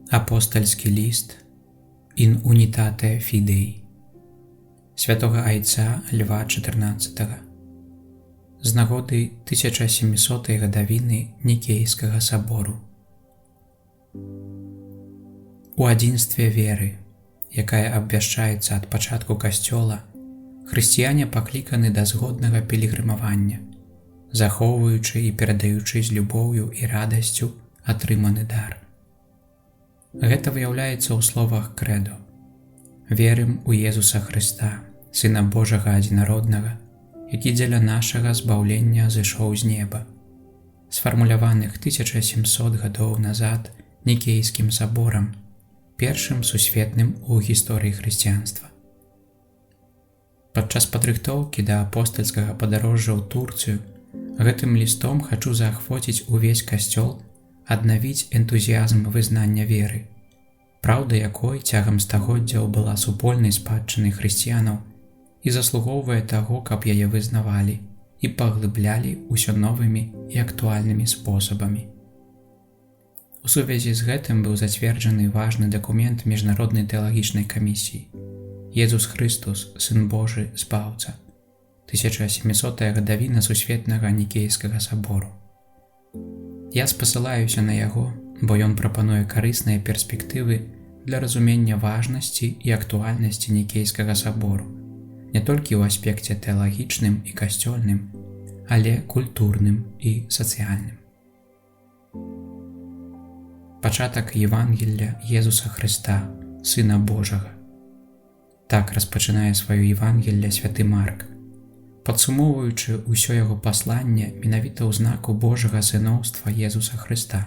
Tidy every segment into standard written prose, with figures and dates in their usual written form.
Апостальскі ліст «In unitate fidei» святога айца Льва XIV з нагоды 1700-й гадавіны Нікейскага сабору. У адзінстве веры, якая абвяшчаецца ад пачатку касцёла, хрысціяне пакліканы да згоднага пілігрымавання, захоўваючы і перадаючы з любоўю і радасцю атрыманы дар. Гэта выяўляецца ў словах крэдо. Верым у Езуса Хрыста, Сына Божага адзінароднага, які дзеля нашага збаўлення зышоў з неба, сфармуляваных 1700 гадоў назад Нікейскім саборам, першым сусветным у гісторыі хрысціянства. Падчас падрыхтоўкі да апостальскага падарожжа ў Турцыю гэтым лістом хачу заахвоціць увесь касцёл аднавіць энтузіязм вызнання веры, праўда якой цягам стагоддзяў была супольнай спадчынай хрысціянаў і заслугоўвае таго, каб яе вызнавалі і паглыблялі ўсё новымі і актуальнымі спосабамі. У сувязі з гэтым быў зацверджаны важны дакумент міжнароднай тэалагічнай камісіі «Езус Хрыстус, Сын Божы, Збаўца», 1700-я гадавіна сусветнага Нікейскага сабору. Я спасылаюся на яго, бо ён прапануе карысныя перспектывы для разумення важнасці і актуальнасці Нікейскага сабору не толькі ў аспекце тэалагічным і касцёльным, але культурным і сацыяльным. Пачатак Евангелля Езуса Хрыста, Сына Божага. Так распачынае сваё Евангелле святы Марк, падсумоўваючы ўсё яго пасланне менавіта ў знаку Божага сыноўства Езуса Хрыста.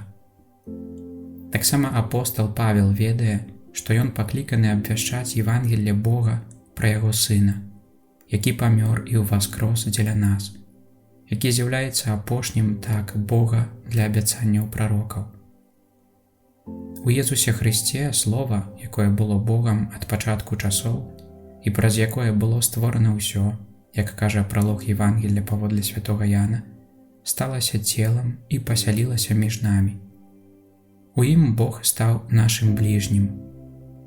Таксама апостал Павел ведае, што ён пакліканы абвяшчаць Евангелле Бога пра яго Сына, які памёр і ўваскрос дзеля нас, які з'яўляецца апошнім так Бога для абяцанняў прарокаў. У Езусе Хрысце Слова, якое было Богам ад пачатку часоў і праз якое было створана ўсё, як кажа пралог Евангелля паводле святога Яна, сталася целам і пасялілася між намі. У ім Бог стаў нашым бліжнім.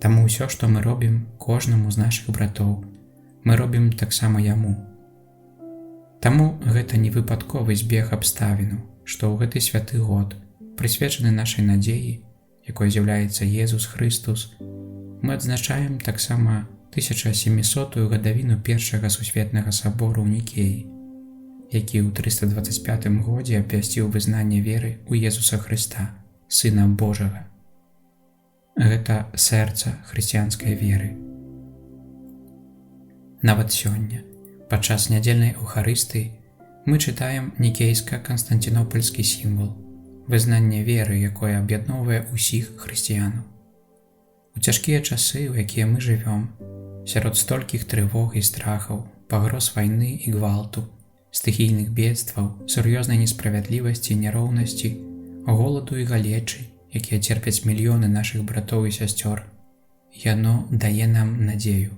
Таму ўсё, што мы робім кожнаму з нашых братоў, мы робім таксама яму. Таму гэта не выпадковы збег абставінаў, што ў гэты святы год, прысвечаны нашай надзеі, якой з'яўляецца Езус Хрыстус, мы адзначаем таксама 1700-ю гадавіну першага сусветнага сабору ў Нікеі, які ў 325 годзе абвясціў вызнанне веры ў Езуса Хрыста, Сына Божага. Гэта сэрца хрысціянскай веры. Нават сёння, падчас нядзельнай Еўхарыстыі, мы чытаем нікейска-канстантинопольскі сімвал, вызнанне веры, якое аб'ядноўвае ўсіх хрысціянаў. У цяжкія часы, у якія мы жывём, сярод столькіх трывог і страхаў, пагроз вайны і гвалту, стыхійных бедстваў, сур'ёзнай несправядлівасці і няроўнасці, голаду і галечы, якія церпяць мільёны нашых братоў і сясцёр, яно дае нам надзею.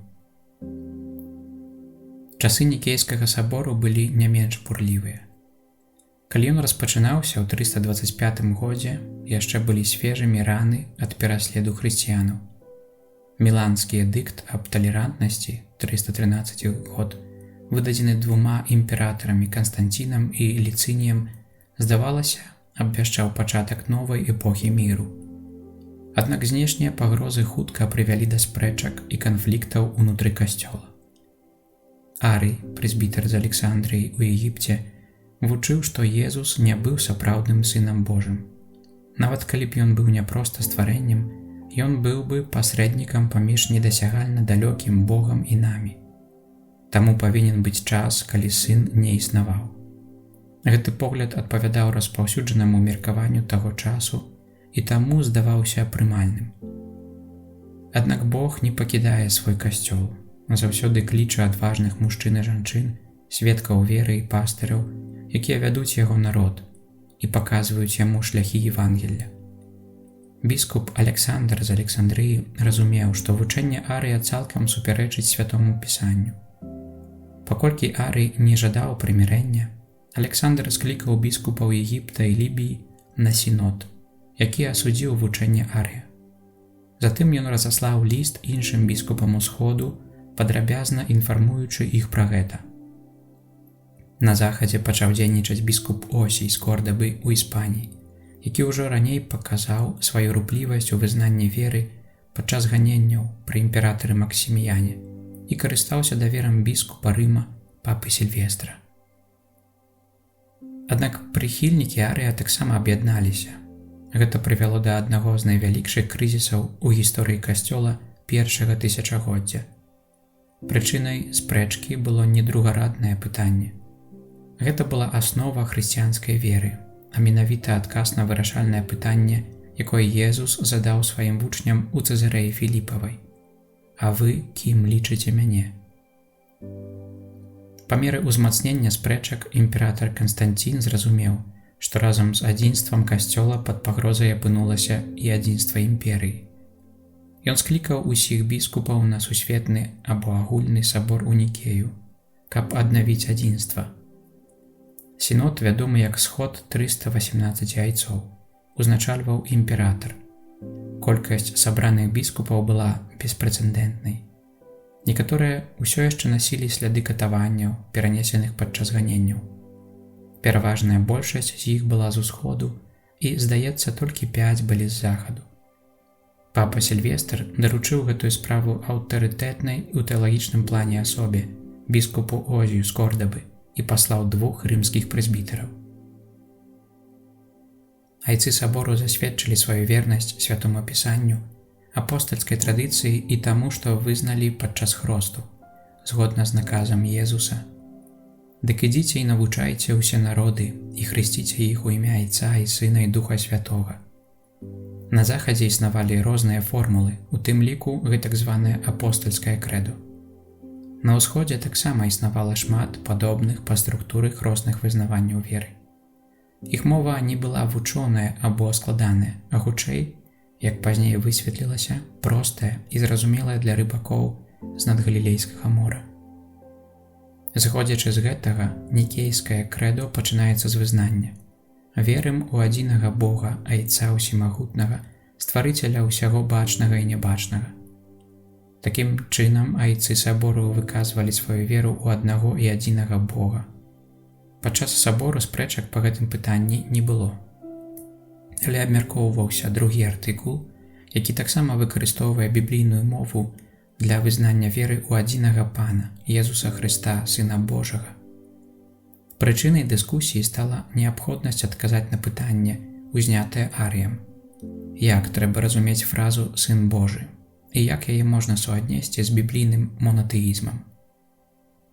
Часы Нікейскага сабору былі не менш бурлівыя. Калі ён распачынаўся ў 325 годзе, яшчэ былі свежымі раны ад пераследу хрысціянаў. Міланскі эдыкт аб талерантнасці 313 год, выдадзены двума імператарамі Канстантінам і Ліцыніем, здавалася, абвяшчаў пачатак новай эпохі міру. Аднак знешнія пагрозы хутка прывялі да спрэчак і канфліктаў унутры касцёла. Арый, прэзбітэр з Александрыі ў Егіпце, вучыў, што Езус не быў сапраўдным Сынам Божым. Нават калі б ён быў не проста стварэннем, ён быў бы пасрэднікам паміж недасягальна далёкім Богам і намі. Таму павінен быць час, калі Сын не існаваў. Гэты погляд адпавядаў распаўсюджанаму меркаванню таго часу і таму здаваўся прымальным. Аднак Бог не пакідае свой касцёл, заўсёды кліча адважных мужчын і жанчын, сведкаў веры і пастыраў, якія вядуць яго народ і паказваюць яму шляхі Евангелля. Біскуп Александр з Александрыі разумеў, што вучэнне Арыя цалкам супярэчыць святому пісанню. Паколькі Арый не жадаў прымірэння, Александр склікаў біскупаў Егіпта і Лібіі на сінод, які асудзіў вучэнне Арыя. Затым ён разаслаў ліст іншым біскупам усходу, падрабязна інфармуючы іх пра гэта. На захадзе пачаў дзейнічаць біскуп Осій з Кордабы ў Іспаніі, які ўжо раней паказаў сваю руплівасць у вызнанні веры падчас ганенняў пры імператары Максіміяне і карыстаўся даверам біскупа Рыма папы Сільвестра. Аднак прыхільнікі Арыя таксама аб'ядналіся. Гэта прывяло да аднаго з найвялікшых крызісаў у гісторыі касцёла першага тысячагоддзя. Прычынай спрэчкі было не другараднае пытанне. Гэта была аснова хрысціянскай веры, а менавіта адказ на вырашальнае пытанне, якое Езус задаў сваім вучням у Цэзарэі Філіпавай. А вы кім лічыце мяне? Па меры ўзмацнення спрэчак імператар Канстанцін зразумеў, што разам з адзінствам касцёла пад пагрозай апынулася і адзінства імперыі. Ён склікаў усіх біскупаў на сусветны або агульны сабор у Нікею, каб аднавіць адзінства. Сінод, вядомы як сход 318 айцоў, узначальваў імператар. Колькасць сабраных біскупаў была беспрэцэдэнтнай. Некаторыя ўсё яшчэ насілі сляды катаванняў, перанесеных падчас ганенняў. Пераважная большасць з іх была з усходу, і, здаецца, толькі 5 былі з захаду. Папа Сільвестр даручыў гэтую справу аўтарытэтнай у тэалагічным плане асобе, біскупу Озію з Кордабы, і паслаў 2 рымскіх прэзбітараў. Айцы сабору засведчылі сваю вернасць святому пісанню, апостальскай традыцыі і таму, што вызналі падчас хросту, згодна з наказам Езуса. Дык ідзіце і навучайце ўсе народы і хрысціце іх у імя Айца і Сына і Духа Святога. На захадзе існавалі розныя формулы, у тым ліку гэтак званае апостальскае крэдо. На ўсходзе таксама існавала шмат падобных па структуры хросных вызнаванняў веры. Іх мова не была вучоная або складаная, а хутчэй, як пазней высветлілася, простая і зразумелая для рыбакоў з надгалілейскага мора. Зыходзячы з гэтага, нікейскае крэдо пачынаецца з вызнання. Верым у адзінага Бога, Айца ўсемагутнага, стварыцеля ўсяго бачнага і нябачнага. Такім чынам айцы сабору выказвалі сваю веру ў аднаго і адзінага Бога. Падчас сабору спрэчак па гэтым пытанні не было. Але абмяркоўваўся другі артыкул, які таксама выкарыстоўвае біблійную мову для вызнання веры ў адзінага Пана, Езуса Хрыста, Сына Божага. Прычынай дыскусіі стала неабходнасць адказаць на пытанне, узнятае Арыем. Як трэба разумець фразу «Сын Божы» і як яе можна суаднесці з біблійным монатэізмам.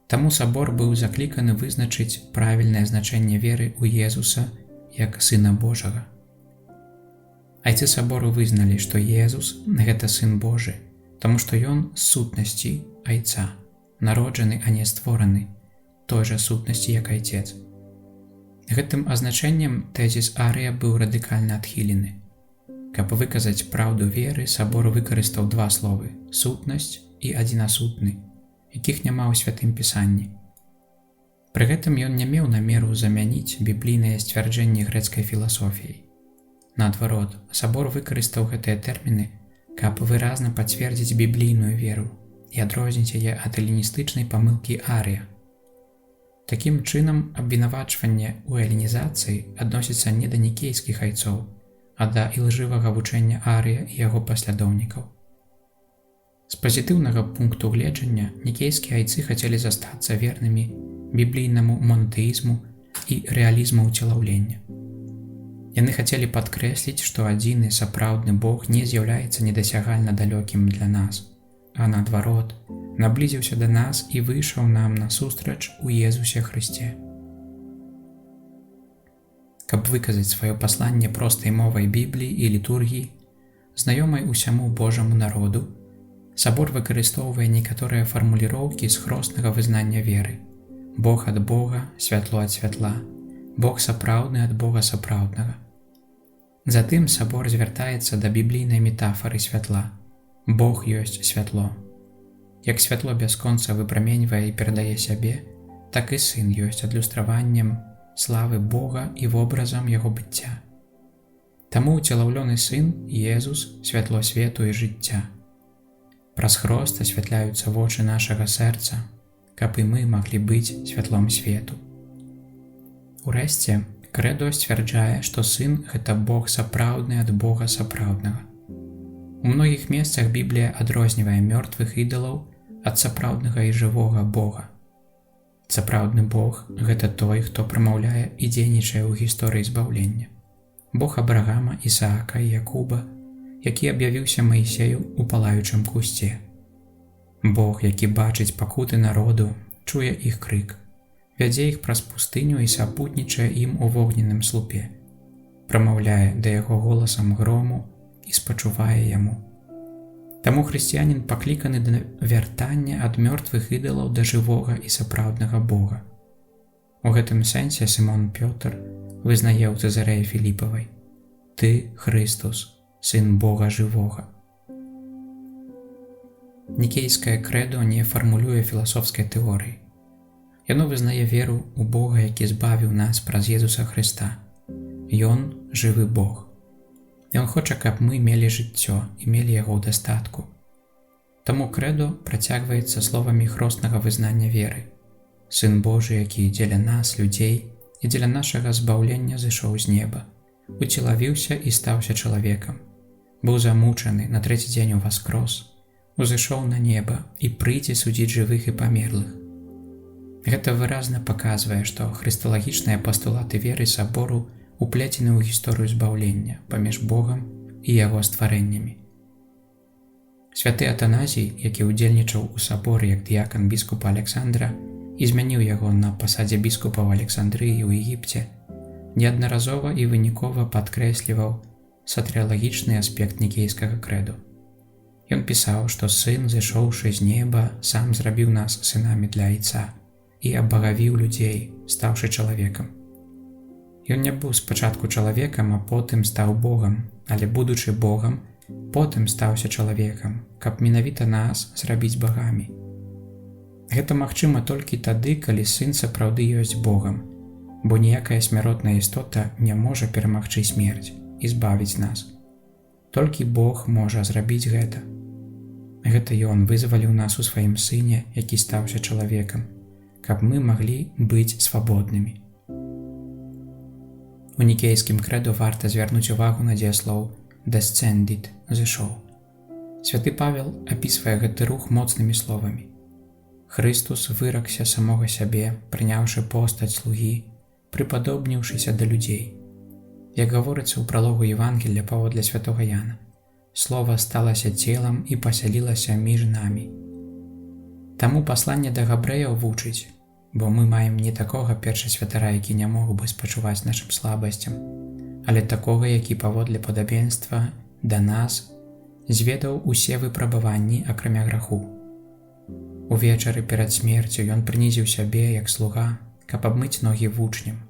Таму сабор быў закліканы вызначыць правільнае значэнне веры ў Езуса як Сына Божага. Айцы сабору вызналі, што Езус – гэта Сын Божы, таму што ён з сутнасці Айца, народжаны, а не створаны, той жа сутнасці, як Айцец. Гэтым азначэннем тэзіс Арыя быў радыкальна адхілены. Каб выказаць праўду веры, сабор выкарыстаў 2 словы – сутнасць і адзінасутны, якіх няма ў святым пісанні. Пры гэтым ён не меў намеру замяніць біблійныя сцвярджэнні грэцкай філасофіяй. Наадварот, сабор выкарыстаў гэтыя тэрміны, каб выразна пацвердзіць біблійную веру і адрозніць яе ад эліністычнай памылкі Арыя. Такім чынам, абвінавачванне ў элінізацыі адносіцца не да нікейскіх айцоў, а да ілжывага вучэння Арыя і яго паслядоўнікаў. З пазітыўнага пункту гледжання нікейскія айцы хацелі застацца вернымі біблійнаму монатэізму і рэалізму ўцелаўлення. Яны хацелі падкрэсліць, што адзіны сапраўдны Бог не з'яўляецца недасягальна далёкім для нас, а наадварот, наблізіўся да нас і выйшаў нам насустрач у Езусе Хрысце. Каб выказаць сваё пасланне простай мовай Бібліі і літургіі, знаёмай усяму Божаму народу, сабор выкарыстоўвае некаторыя фармуліроўкі з хроснага вызнання веры. Бог ад Бога, святло ад святла, Бог сапраўдны ад Бога сапраўднага. Затым сабор звяртаецца да біблійнай метафары святла. Бог ёсць святло. Як святло бясконца выпраменьвае і перадае сябе, так і Сын ёсць адлюстраваннем славы Бога і вобразам яго быцця. Таму ўцелаўлёны Сын, Езус, святло свету і жыцця. Праз хрост асвятляюцца вочы нашага сэрца, каб і мы маглі быць святлом свету. Урэшце, крэдо сцвярджае, што Сын – гэта Бог сапраўдны ад Бога сапраўднага. У многіх месцах Біблія адрознівае мёртвых ідалаў ад сапраўднага і жывога Бога. Сапраўдны Бог – гэта той, хто прамаўляе і дзейнічае ў гісторыі збаўлення. Бог Абрагама, Ісаака і Якуба, які аб'явіўся Маісею ў палаючым кусце. Бог, які бачыць пакуты народу, чуе іх крык, вядзе іх праз пустыню і сапутнічае ім у вогненным слупе, прамаўляе да яго голасам грому і спачувае яму. Таму хрысціянін пакліканы да вяртання ад мёртвых ідалаў да жывога і сапраўднага Бога. У гэтым сэнсе Сімон Пётр вызнае ў Цэзарэі Філіпавай: «Ты, Хрыстус, Сын Бога жывога». Нікейскае крэдо не фармулюе філасофскай тэорыі. Яно вызнае веру ў Бога, які збавіў нас праз Езуса Хрыста. Ён – жывы Бог. Ён хоча, каб мы мелі жыццё і мелі яго ў дастатку. Таму крэдо працягваецца словамі хроснага вызнання веры. Сын Божы, які дзеля нас, людзей, і дзеля нашага збаўлення зышоў з неба, уцелавіўся і стаўся чалавекам, быў замучаны, на трэці дзень уваскрос, узышоў на неба і прыйдзе судзіць жывых і памерлых. Гэта выразна паказвае, што хрысталагічныя пастулаты веры сабору уплецены ў гісторыю збаўлення паміж Богам і яго стварэннямі. Святы Атаназій, які ўдзельнічаў у саборы як дыякан біскупа Александра і змяніў яго на пасадзе біскупа ў Александрыі ў Егіпце, неаднаразова і вынікова падкрэсліваў сатрыялагічны аспект нікейскага крэдо. Ён пісаў, што Сын, зышоўшы з неба, сам зрабіў нас сынамі для Айца і абагавіў людзей, стаўшы чалавекам. Ён не быў спачатку чалавекам, а потым стаў Богам, але, будучы Богам, потым стаўся чалавекам, каб менавіта нас зрабіць багамі. Гэта магчыма толькі тады, калі Сын сапраўды ёсць Богам, бо ніякая смяротная істота не можа перамагчы смерць і збавіць нас. Толькі Бог можа зрабіць гэта. Гэта Ён вызваліў нас у сваім Сыне, які стаўся чалавекам, каб мы маглі быць свабоднымі. У нікейскім крэдо варта звярнуць увагу на дзеяслоў «descendit» – «зышоў». Святы Павел апісвае гэты рух моцнымі словамі. Хрыстус выракся самога сябе, прыняўшы постаць слугі, прыпадобніўшыся да людзей. Як гаворыцца ў пралогу Евангелля паводле святога Яна, Слова сталася целам і пасялілася між намі. Таму пасланне да габрэяў вучыць, бо мы маем не такога першасвятара, які не мог бы спачуваць нашым слабасцям, але такога, які паводле падабенства да нас зведаў усе выпрабаванні, акрамя граху. Увечары перад смерцю ён прынізіў сябе як слуга, каб абмыць ногі вучням.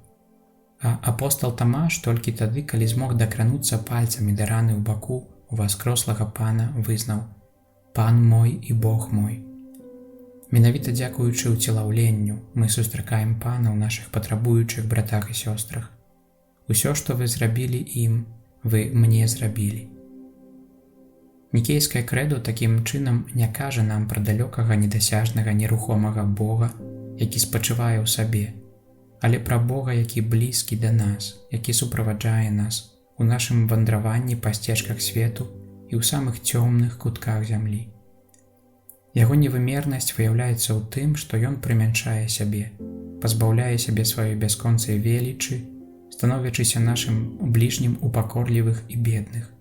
А апостал Тамаш толькі тады, калі змог дакрануцца пальцамі да раны ў баку уваскрослага Пана, вызнаў: «Пан мой і Бог мой». Менавіта дзякуючы ўцелаўленню мы сустракаем Пана ў нашых патрабуючых братах і сёстрах. Усё, што вы зрабілі ім, вы мне зрабілі. Нікейскае крэдо такім чынам не кажа нам пра далёкага, недасяжнага, нерухомага Бога, які спачывае ў сабе, але пра Бога, які блізкі да нас, які суправаджае нас у нашым вандраванні па сцежках свету і ў самых цёмных кутках зямлі. Яго невымернасць выяўляецца ў тым, што ён прымяншае сябе, пазбаўляе сябе сваёй бясконцай велічы, становячыся нашым бліжнім у пакорлівых і бедных.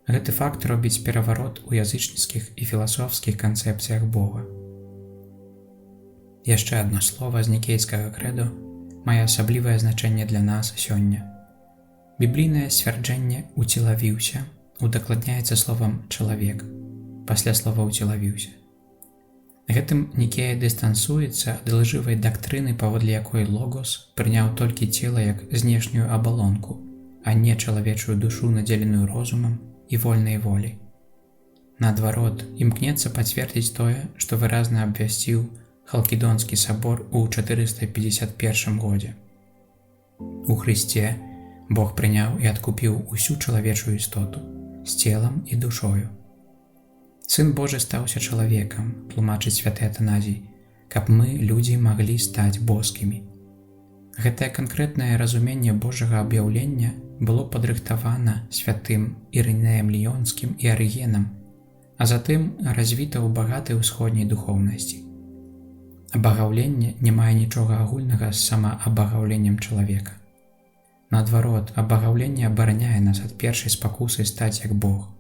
Гэты факт робіць пераварот у язычніцкіх і філасофскіх канцэпцыях Бога. Яшчэ адно слова з нікейскага крэдо мае асаблівае значэнне для нас сёння. Біблійнае сцвярджэнне «уцелавіўся» удакладняецца словам «чалавек» пасля слова «уцелавіўся». Гэтым Нікея дыстансуецца ад лжывай дактрыны, паводле якой логос прыняў толькі цела як знешнюю абалонку, а не чалавечую душу, надзеленую розумам і вольнай волей. Наадварот, імкнецца пацвердзіць тое, што выразна абвясціў Халкідонскі сабор у 451 годзе. У Хрысце Бог прыняў і адкупіў усю чалавечую істоту з целам і душою. Сын Божы стаўся чалавекам, тлумачыць святы Атаназій, каб мы, людзі, маглі стаць боскімі. Гэтае канкрэтнае разуменне Божага аб'яўлення было падрыхтавана святым Ірынеем Ліёнскім і Арыгенам, а затым развіта ў багатай усходняй духоўнасці. Абагаўленне не мае нічога агульнага з самаабагаўленнем чалавека. Наадварот, абагаўленне абараняе нас ад першай спакусы стаць як Бог.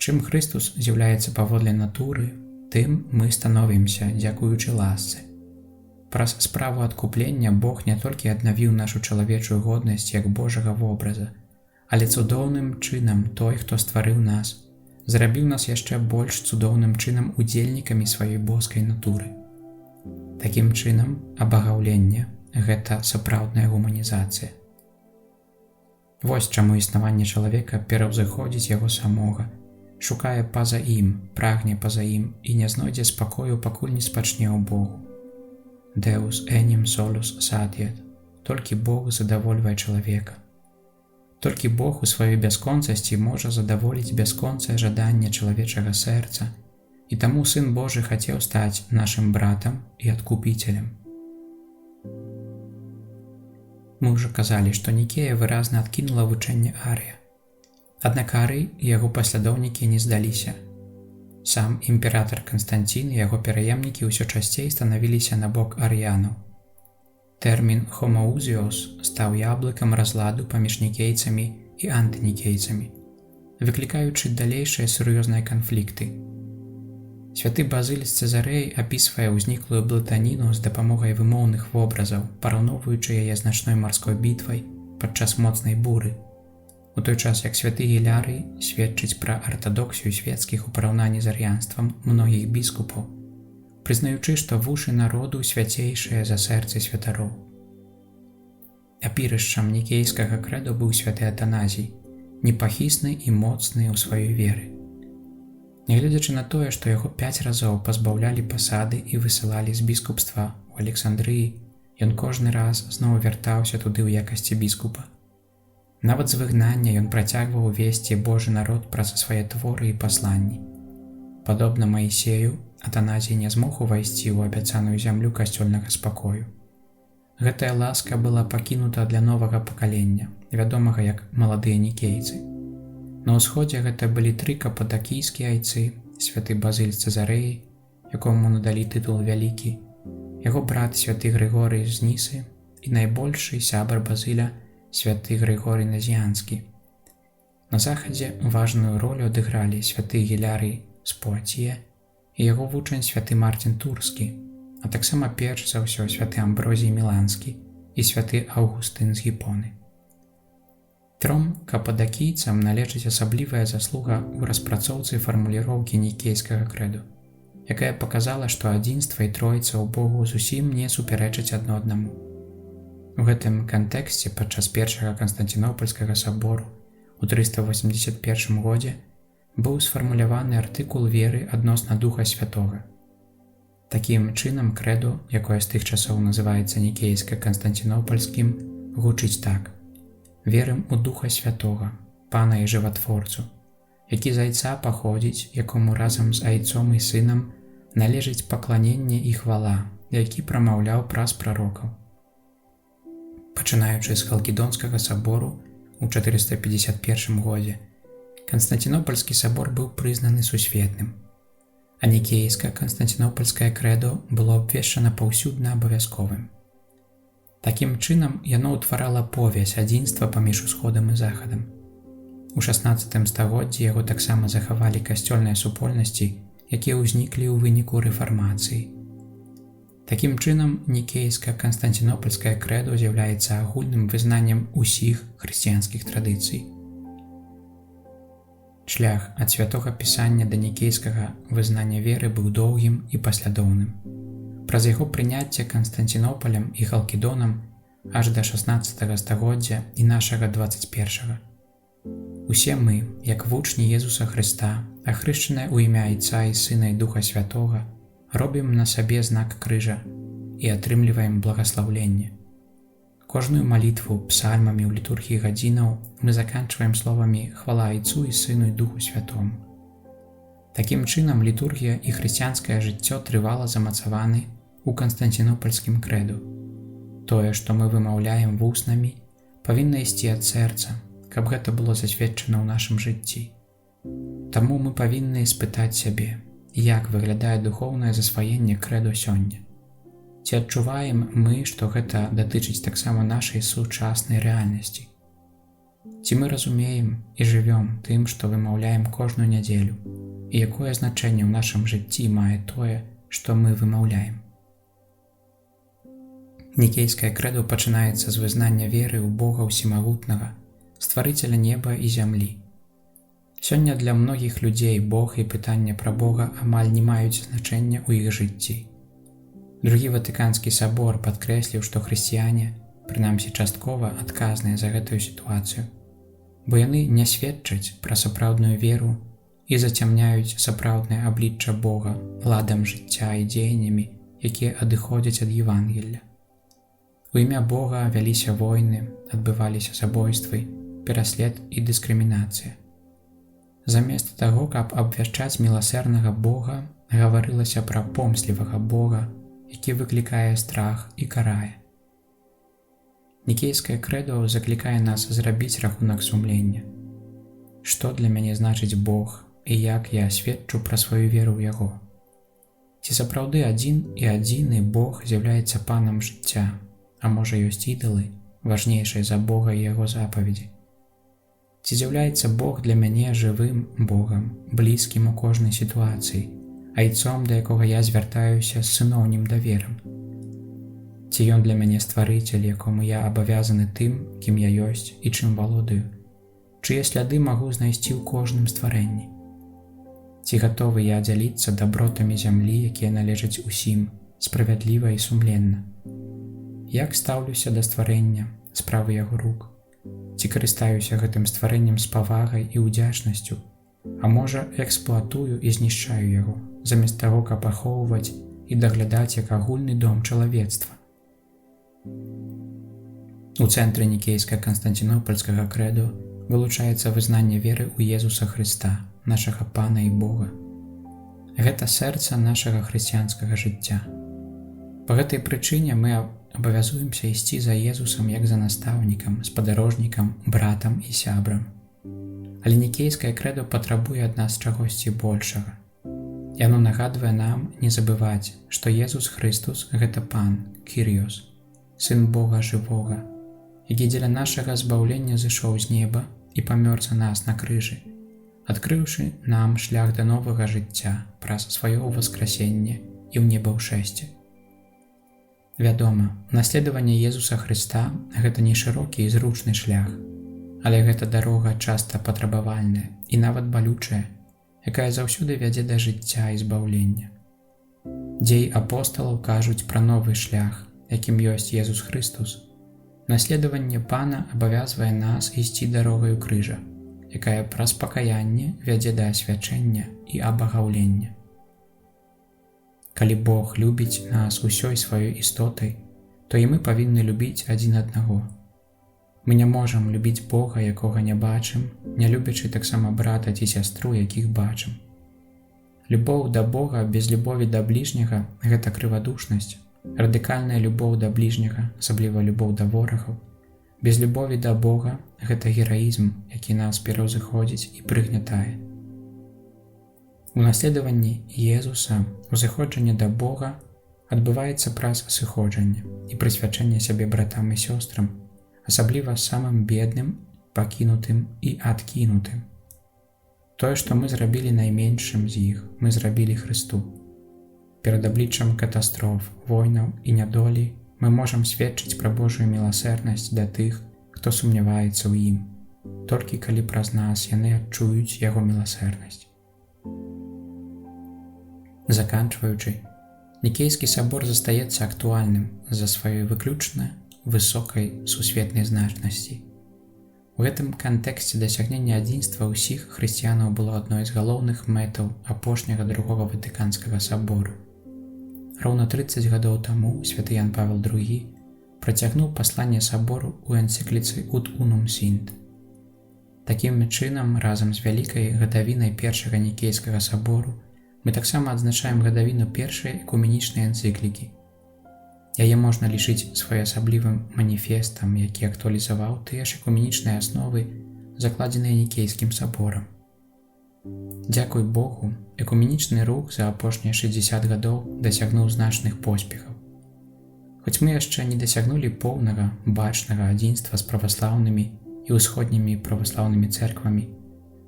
Чым Хрыстус з'яўляецца паводле натуры, тым мы становімся, дзякуючы ласцы. Праз справу адкуплення Бог не толькі аднавіў нашу чалавечую годнасць як Божага вобраза, але цудоўным чынам той, хто стварыў нас, зрабіў нас яшчэ больш цудоўным чынам удзельнікамі сваёй боскай натуры. Такім чынам, абагаўленне – гэта сапраўдная гуманізацыя. Вось чаму існаванне чалавека пераўзыходзіць яго самога, шукае па-за ім, прагне па-за ім і не знойдзе спакою, пакуль не спачне ў Богу. Deus enim solus satiet. Толькі Бог задавольвае чалавека. Толькі Бог у сваёй бясконцасці можа задаволіць бясконцае жаданне чалавечага сэрца, і таму Сын Божы хацеў стаць нашым братам і адкупіцелем. Мы ўжо казалі, што Нікея выразна адкінула вучэнне Арыя. Аднак Арый і яго паслядоўнікі не здаліся. Сам імператар Канстанцін і яго пераемнікі ўсё часцей станавіліся на бок арыянаў. Тэрмін «хомоузіос» стаў яблыкам разладу паміж нікейцамі і антынікейцамі, выклікаючы далейшыя сур'ёзныя канфлікты. Святы Базыль з Цэзарэй апісвае ўзніклую блытаніну з дапамогай вымоўных вобразаў, параўноўваючы яе з начной марской бітвай падчас моцнай буры, у той час як святы Гілярый сведчыць пра артадоксію свецкіх у параўнанні з арыянствам многіх біскупаў, прызнаючы, што вушы народу свяцейшыя за сэрцы святароў. Апірышчам нікейскага крэду быў святы Атаназій, непахісны і моцны ў сваёй веры. Нягледзячы на тое, што яго 5 разоў пазбаўлялі пасады і высылалі з біскупства ў Александрыі, ён кожны раз зноў вяртаўся туды ў якасці біскупа. Нават з выгнання ён працягваў весці Божы народ праз свае творы і пасланні. Падобна Маісею, Атаназій не змог увайсці ў абяцаную зямлю касцёльнага спакою. Гэтая ласка была пакінута для новага пакалення, вядомага як маладыя нікейцы. На ўсходзе гэта былі 3 кападакійскія айцы, святы Базыль з Цэзарэі, якому надалі тытул «Вялікі», яго брат святы Грыгорый з Нісы і найбольшы сябар Базыля святы Грыгорый Назіанскі. На захадзе важную ролю адыгралі святы Гілярый з Пуацье і яго вучань святы Мартін Турскі, а таксама перш за ўсё святы Амброзій Міланскі і святы Аўгустын з Гіпоны. 3 кападакійцам належыць асаблівая заслуга ў распрацоўцы фармуліроўкі нікейскага крэду, якая паказала, што адзінства і тройца ў Богу зусім не супярэчаць адно аднаму. У гэтым кантэксце падчас першага Канстанцінопальскага сабору ў 381 годзе быў сфармуляваны артыкул веры адносна Духа Святога. Такім чынам крэду, якое з тых часоў называецца нікейска-канстанцінопальскім, гучыць так: «Верым у Духа Святога, Пана і Жыватворцу, які з айца паходзіць, якому разам з айцом і сынам належыць пакланенне і хвала, які прамаўляў праз прарокаў». Пачынаючы з Халкідонскага сабору ў 451 годзе, Канстанцінопальскі сабор быў прызнаны сусветным, а нікейска-канстанцінопальскае крэдо было абвешчана паўсюдна абавязковым. Такім чынам яно ўтварала повязь адзінства паміж усходам і захадам. У 16 стагоддзі яго таксама захавалі касцёльныя супольнасці, якія ўзніклі ў выніку рэфармацыі. Такім чынам нікейска-канстанцінопальскае крэдо з'яўляецца агульным вызнаннем усіх хрысціянскіх традыцый. Шлях ад святога пісання да нікейскага вызнання веры быў доўгім і паслядоўным. Праз яго прыняцце Канстанцінопалем і Халкідонам аж да 16 стагоддзя і нашага 21. Усе мы, як вучні Езуса Хрыста, ахрышчаныя ў імя Айца і Сына і Духа Святога, робім на сабе знак крыжа і атрымліваем благаслаўленне. Кожную малітву псальмамі ў літургіі гадзінаў мы заканчваем словамі «Хвала Айцу і Сыну і Духу Святому». Такім чынам літургія і хрысціянскае жыццё трывала замацаваны ў канстанцінопальскім крэду. Тое, што мы вымаўляем вуснамі, павінна ісці ад сэрца, каб гэта было засведчана ў нашым жыцці. Таму мы павінны спытаць сябе, як выглядае духоўнае засваенне крэду сёння. Ці адчуваем мы, што гэта датычыць таксама нашай сучаснай рэальнасці? Ці мы разумеем і жывём тым, што вымаўляем кожную нядзелю, і якое значэнне ў нашым жыцці мае тое, што мы вымаўляем? Нікейскае крэду пачынаецца з вызнання веры ў Бога Усімагутнага, стварыцеля неба і зямлі. Сёння для многіх людзей Бог і пытанне пра Бога амаль не маюць значэння ў іх жыцці. Другі Ватыканскі сабор падкрэсліў, што хрысціяне, прынамсі часткова, адказныя за гэтую сітуацыю, бо яны не сведчаць пра сапраўдную веру і зацямняюць сапраўднае аблічча Бога ладам жыцця і дзеяннямі, якія адыходзяць ад Евангелля. У імя Бога вяліся войны, адбываліся забойствы, пераслед і дыскрымінацыя. Замест таго, каб абвяшчаць міласэрнага Бога, гаварылася пра помслівага Бога, які выклікае страх і карае. Нікейскае крэду заклікае нас зрабіць рахунак сумлення. Што для мяне значыць Бог і як я сведчу пра сваю веру ў Яго? Ці сапраўды адзін і адзіны Бог з'яўляецца панам жыцця, а можа ёсць ідалы, важнейшыя за Бога і Яго запаведзі? Ці з'яўляецца Бог для мяне жывым Богам, блізкім у кожнай сітуацыі, айцом, да якога я звяртаюся з сыноўнім даверам? Ці ён для мяне стварыцель, якому я абавязаны тым, кім я ёсць і чым валодаю? Чые сляды магу знайсці ў кожным стварэнні? Ці гатовы я дзяліцца дабротамі зямлі, якія належаць усім, справядліва і сумленна? Як стаўлюся да стварэння, справы яго рук? Ці карыстаюся гэтым стварэннем з павагай і ўдзячнасцю, а можа, эксплуатую і знішчаю яго, замест таго, каб ахоўваць і даглядаць як агульны дом чалавецтва? У цэнтры нікейскага канстанцінопальскага крэду вылучаецца вызнанне веры ў Езуса Хрыста, нашага Пана і Бога. Гэта сэрца нашага хрысціянскага жыцця. Па гэтай прычыне мы абавязуемся ісці за Езусам як за настаўнікам, спадарожнікам, братам і сябрам. Але нікейскае крэду патрабуе ад нас чагосьці большага. Яно нагадвае нам не забываць, што Езус Хрыстус – гэта Пан, Кірыёс, Сын Бога жывога, які дзеля нашага збаўлення зышоў з неба і памёр за нас на крыжы, адкрыўшы нам шлях да новага жыцця праз сваё ўваскрасенне і ў небаўшэсце. Вядома, наследаванне Езуса Хрыста – гэта не шырокі і зручны шлях, але гэта дарога часта патрабавальная і нават балючая, якая заўсёды вядзе да жыцця і збаўлення. Дзеі апосталаў кажуць пра новы шлях, якім ёсць Езус Хрыстус. Наследаванне Пана абавязвае нас ісці дарогаю крыжа, якая праз пакаянне вядзе да асвячэння і абагаўлення. Калі Бог любіць нас усёй сваёй істотай, то і мы павінны любіць адзін аднаго. Мы не можам любіць Бога, якога не бачым, не любячы таксама брата ці сястру, якіх бачым. Любоў да Бога без любові да бліжняга – гэта крывадушнасць. Радыкальная любоў да бліжняга, асабліва любоў да ворагаў, без любові да Бога – гэта гераізм, які нас пераўзыходзіць і прыгнятае. У наследаванні Езуса узыходжанне да Бога адбываецца праз сыходжанне і прысвячэнне сябе братам і сёстрам, асабліва самым бедным, пакінутым і адкінутым. Тое, што мы зрабілі найменшым з іх, мы зрабілі Хрысту. Перад абліччам катастроф, войнаў і нядолі мы можам сведчыць пра Божую міласэрнасць да тых, хто сумняваецца ў ім, толькі калі праз нас яны адчуюць яго міласэрнасць. Заканчваючы, Нікейскі сабор застаецца актуальным з-за сваёй выключна высокай сусветнай значнасці. У гэтым кантэксце дасягнення адзінства ўсіх хрысціянаў было адной з галоўных мэтаў апошняга другога Ватыканскага сабору. Роўна 30 гадоў таму святы Ян Павел II працягнуў пасланне сабору ў энцыкліцы «Ut unum sint». Такім чынам, разам з вялікай гадавінай першага Нікейскага сабору мы таксама адзначаем гадавіну першай экуменічнай энцыклікі. Яе можна лічыць своеасаблівым маніфестам, які актуалізаваў тыя ж экуменічныя асновы, закладзеныя Нікейскім саборам. Дзякуй Богу, экуменічны рух за апошнія 60 гадоў дасягнуў значных поспехаў. Хоць мы яшчэ не дасягнулі поўнага, бачнага адзінства з праваслаўнымі і ўсходнімі праваслаўнымі цэрквамі,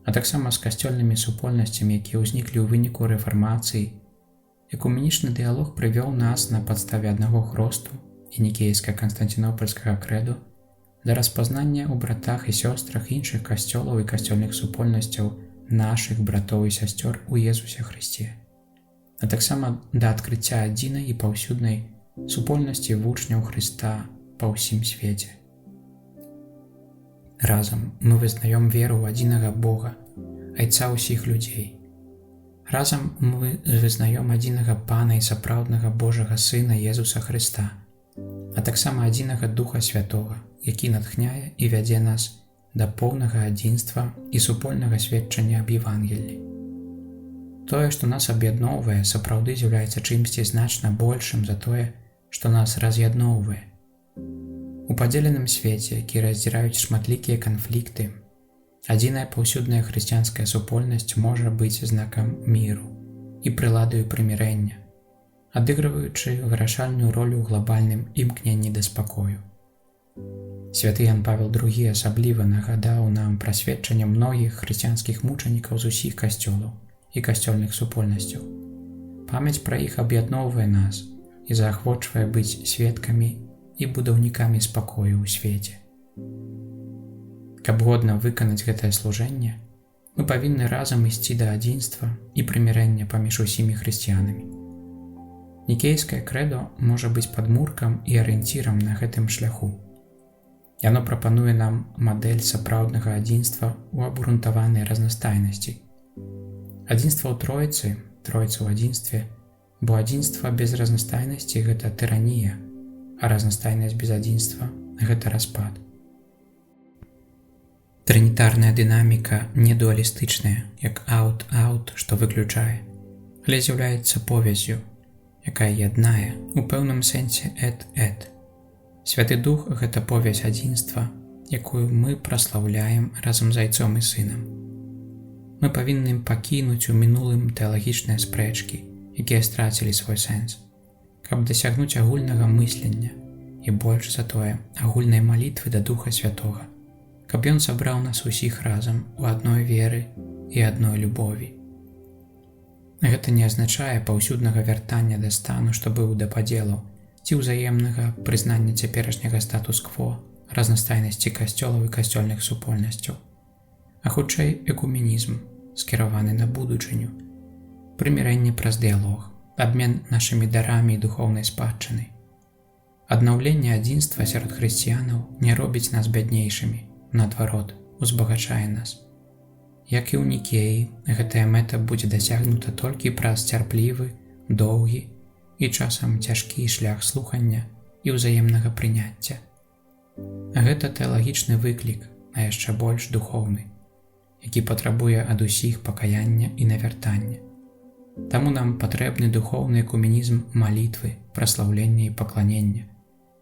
а таксама з касцёльнымі супольнасцямі, якія ўзніклі ў выніку рэфармацыі, экуменічны дыялог прывёў нас на падставе аднаго хросту і нікейска-канстанцінопальскага крэду да распазнання ў братах і сёстрах іншых касцёлаў і касцёльных супольнасцяў нашых братоў і сясцёр у Езусе Хрысце, а таксама да адкрыцця адзінай і паўсюднай супольнасці вучняў Хрыста па ўсім свеце. Разам мы вызнаём веру ў адзінага Бога, Айца ўсіх людзей. Разам мы вызнаём адзінага Пана і сапраўднага Божага Сына Езуса Хрыста, а таксама адзінага Духа Святога, які натхняе і вядзе нас да поўнага адзінства і супольнага сведчання аб Евангеллі. Тое, што нас аб'ядноўвае, сапраўды з'яўляецца чымсьці значна большым за тое, што нас раз'ядноўвае. У падзеленым свеце, які раздзіраюць шматлікія канфлікты, адзіная паўсюдная хрысціянская супольнасць можа быць знакам міру і прыладаю прымірэння, адыгрываючы вырашальную ролю ў глобальным імкненні да спакою. Святы Ян Павел II асабліва нагадаў нам пра сведчанне многіх хрысціянскіх мучанікаў з усіх касцёлаў і касцёльных супольнасцяў. Памяць пра іх аб'ядноўвае нас і заахвочвае быць сведкамі і будаўнікамі спакою ў свеце. Каб годна выканаць гэтае служэнне, мы павінны разам ісці да адзінства і прымірэння паміж усімі хрысціянамі. Нікейскае крэдо можа быць падмуркам і арыенцірам на гэтым шляху. Яно прапануе нам мадэль сапраўднага адзінства ў абгрунтаванай разнастайнасці. Адзінства ў Тройцы, Тройца ў адзінстве, бо адзінства без разнастайнасці – гэта тыранія, а разнастайнасць без адзінства – гэта распад. Трынітарная дынаміка не дуалістычная, як аут-аут, што выключае, але з'яўляецца повяззю, якая яднае у пэўным сэнсе эт-эт. Святы Дух – гэта повязь адзінства, якую мы праслаўляем разам з Айцом і Сынам. Мы павінны пакінуць у мінулым тэалагічныя спрэчкі, якія страцілі свой сэнс, каб дасягнуць агульнага мыслення і больш за тое агульнай малітвы да Духа Святога, каб Ён сабраў нас усіх разам у адной веры і адной любові. Гэта не азначае паўсюднага вяртання да стану, што быў да падзелаў, ці ўзаемнага прызнання цяперашняга статус-кво, разнастайнасці касцёлаў і касцёльных супольнасцяў, а хутчэй экуменізм, скіраваны на будучыню, прымірэнне праз дыялог, абмен нашымі дарамі і духоўнай спадчынай. Аднаўленне адзінства сярод хрысціянаў не робіць нас бяднейшымі, наадварот, узбагачае нас. Як і ў Нікеі, гэтая мэта будзе дасягнута толькі праз цярплівы, доўгі і часам цяжкі шлях слухання і ўзаемнага прыняцця. Гэта тэалагічны выклік, а яшчэ больш духоўны, які патрабуе ад усіх пакаяння і навяртання. Таму нам патрэбны духоўны экуменізм малітвы, праслаўлення і пакланення,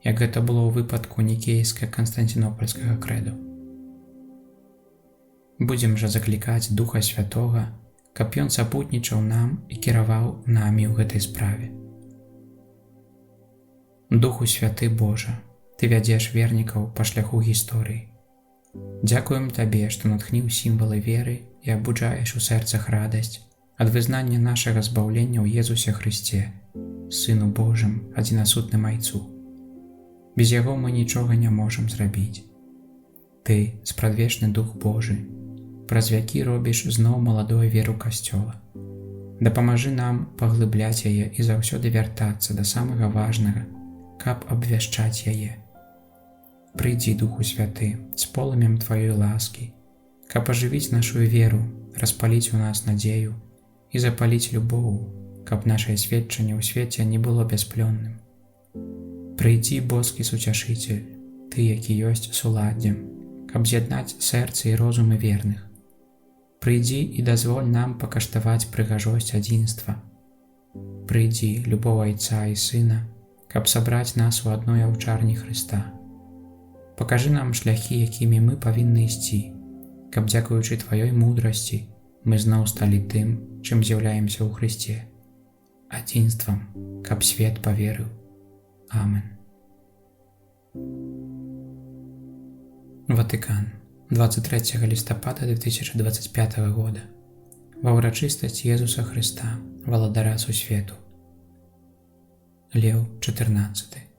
як гэта было ў выпадку нікейска-канстанцінопальскага крэду. Будзем жа заклікаць Духа Святога, каб Ён сапутнічаў нам і кіраваў намі ў гэтай справе. Духу Святы Божа, Ты вядзеш вернікаў па шляху гісторыі. Дзякуем Табе, што натхніў сімвалы веры і абуджаеш у сэрцах радасць ад вызнання нашага збаўлення ў Езусе Хрысце, Сыну Божым, адзінасутным Айцу. Без Яго мы нічога не можам зрабіць. Ты, спрадвечны Дух Божы, праз вякі робіш зноў маладую веру Касцёла. Дапамажы нам паглыбляць яе і заўсёды вяртацца да самага важнага, каб абвяшчаць яе. Прыйдзі, Духу Святы, з полымем Тваёй ласкі, каб ажывіць нашу веру, распаліць у нас надзею і запаліць любоў, каб нашае сведчанне ў свеце не было бясплённым. Прыйдзі, боскі суцяшыцель, ты, які ёсць суладдзем, каб з'яднаць сэрцы і розумы верных. Прыйдзі і дазволь нам пакаштаваць прыгажосць адзінства. Прыйдзі, любоў Айца і Сына, каб сабраць нас у адной аўчарні Хрыста. Пакажы нам шляхі, якімі мы павінны ісці, каб, дзякуючы Тваёй мудрасці, мы зноў сталі тым, чым з'яўляемся ў Хрысце, адзінствам, каб свет паверыў. Амен. Ватыкан, 23 лістапада 2025 года. Ва ўрачыстасць Езуса Хрыста, валадара сусвету. Леў XIV.